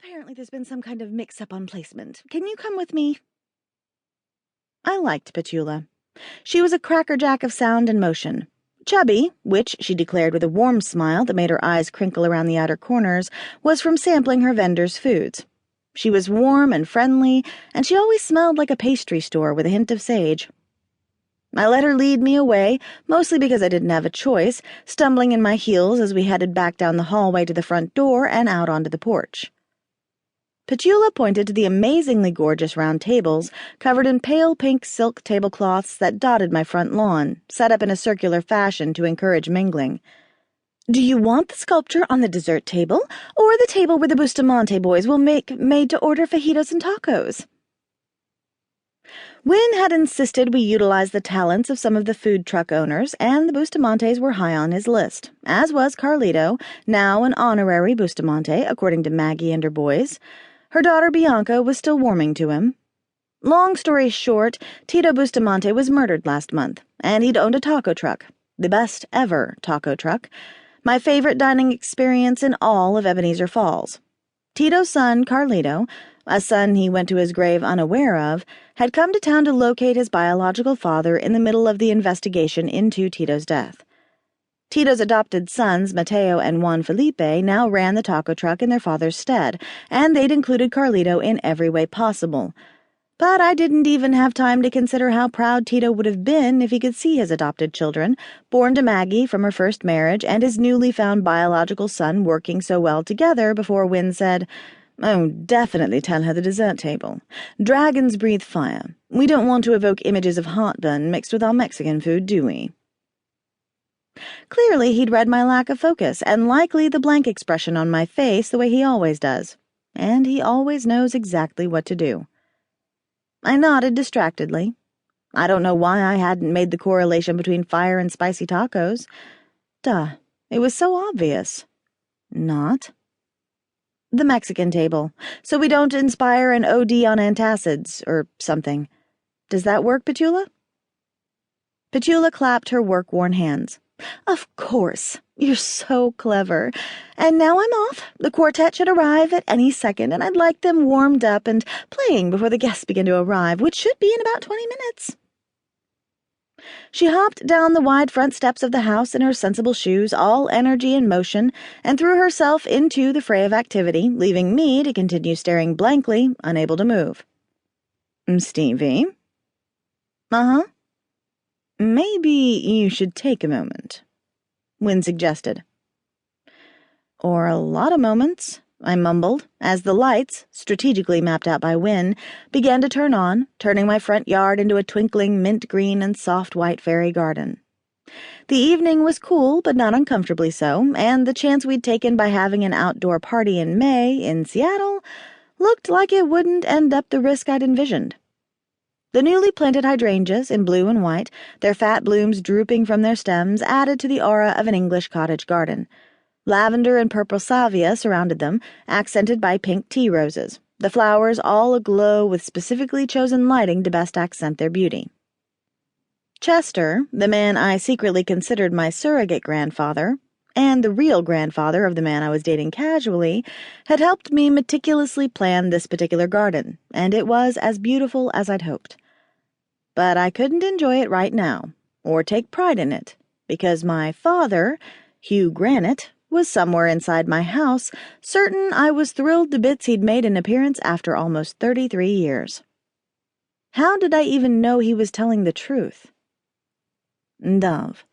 Apparently there's been some kind of mix-up on placement. Can you come with me? I liked Petula. She was a crackerjack of sound and motion. Chubby, which she declared with a warm smile that made her eyes crinkle around the outer corners, was from sampling her vendor's foods. She was warm and friendly, and she always smelled like a pastry store with a hint of sage. I let her lead me away, mostly because I didn't have a choice, stumbling in my heels as we headed back down the hallway to the front door and out onto the porch. Petula pointed to the amazingly gorgeous round tables covered in pale pink silk tablecloths that dotted my front lawn, set up in a circular fashion to encourage mingling. "Do you want the sculpture on the dessert table, or the table where the Bustamante boys will make made-to-order fajitas and tacos?" Wynne had insisted we utilize the talents of some of the food truck owners, and the Bustamantes were high on his list, as was Carlito, now an honorary Bustamante, according to Maggie and her boys. Her daughter Bianca was still warming to him. Long story short, Tito Bustamante was murdered last month, and he'd owned a taco truck, the best ever taco truck, my favorite dining experience in all of Ebenezer Falls. Tito's son, Carlito, a son he went to his grave unaware of, had come to town to locate his biological father in the middle of the investigation into Tito's death. Tito's adopted sons, Mateo and Juan Felipe, now ran the taco truck in their father's stead, and they'd included Carlito in every way possible. But I didn't even have time to consider how proud Tito would have been if he could see his adopted children, born to Maggie from her first marriage, and his newly found biological son working so well together before Wynne said, "Oh, definitely tell her the dessert table. Dragons breathe fire. We don't want to evoke images of heartburn mixed with our Mexican food, do we?" Clearly, he'd read my lack of focus, and likely the blank expression on my face the way he always does. And he always knows exactly what to do. I nodded distractedly. I don't know why I hadn't made the correlation between fire and spicy tacos. Duh, it was so obvious. Not. The Mexican table, so we don't inspire an OD on antacids, or something. Does that work, Petula? Petula clapped her work-worn hands. "Of course. You're so clever. And now I'm off. The quartet should arrive at any second, and I'd like them warmed up and playing before the guests begin to arrive, which should be in about 20 minutes. She hopped down the wide front steps of the house in her sensible shoes, all energy and motion, and threw herself into the fray of activity, leaving me to continue staring blankly, unable to move. "Stevie?" "Uh-huh." "Maybe you should take a moment," Wynne suggested. "Or a lot of moments," I mumbled, as the lights, strategically mapped out by Wynne, began to turn on, turning my front yard into a twinkling mint green and soft white fairy garden. The evening was cool, but not uncomfortably so, and the chance we'd taken by having an outdoor party in May in Seattle looked like it wouldn't end up the risk I'd envisioned. The newly planted hydrangeas in blue and white, their fat blooms drooping from their stems, added to the aura of an English cottage garden. Lavender and purple salvia surrounded them, accented by pink tea roses, the flowers all aglow with specifically chosen lighting to best accent their beauty. Chester, the man I secretly considered my surrogate grandfather, and the real grandfather of the man I was dating casually, had helped me meticulously plan this particular garden, and it was as beautiful as I'd hoped. But I couldn't enjoy it right now, or take pride in it, because my father, Hugh Granite, was somewhere inside my house, certain I was thrilled to bits he'd made an appearance after almost 33 years. How did I even know he was telling the truth? "Dove,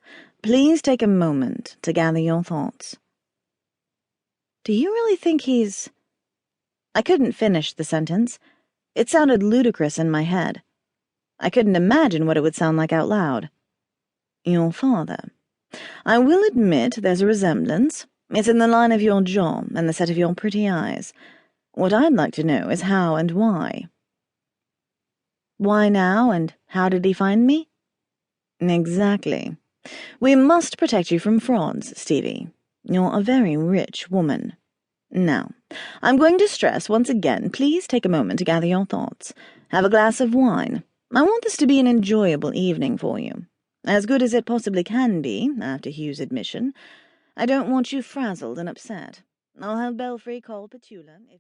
please take a moment to gather your thoughts." "Do you really think he's—" I couldn't finish the sentence. It sounded ludicrous in my head. I couldn't imagine what it would sound like out loud. "Your father. I will admit there's a resemblance. It's in the line of your jaw and the set of your pretty eyes. What I'd like to know is how and why." "Why now, and how did he find me?" "Exactly. We must protect you from frauds, Stevie. You're a very rich woman. Now, I'm going to stress once again, please take a moment to gather your thoughts. Have a glass of wine. I want this to be an enjoyable evening for you. As good as it possibly can be, after Hugh's admission. I don't want you frazzled and upset. I'll have Belfry call Petula if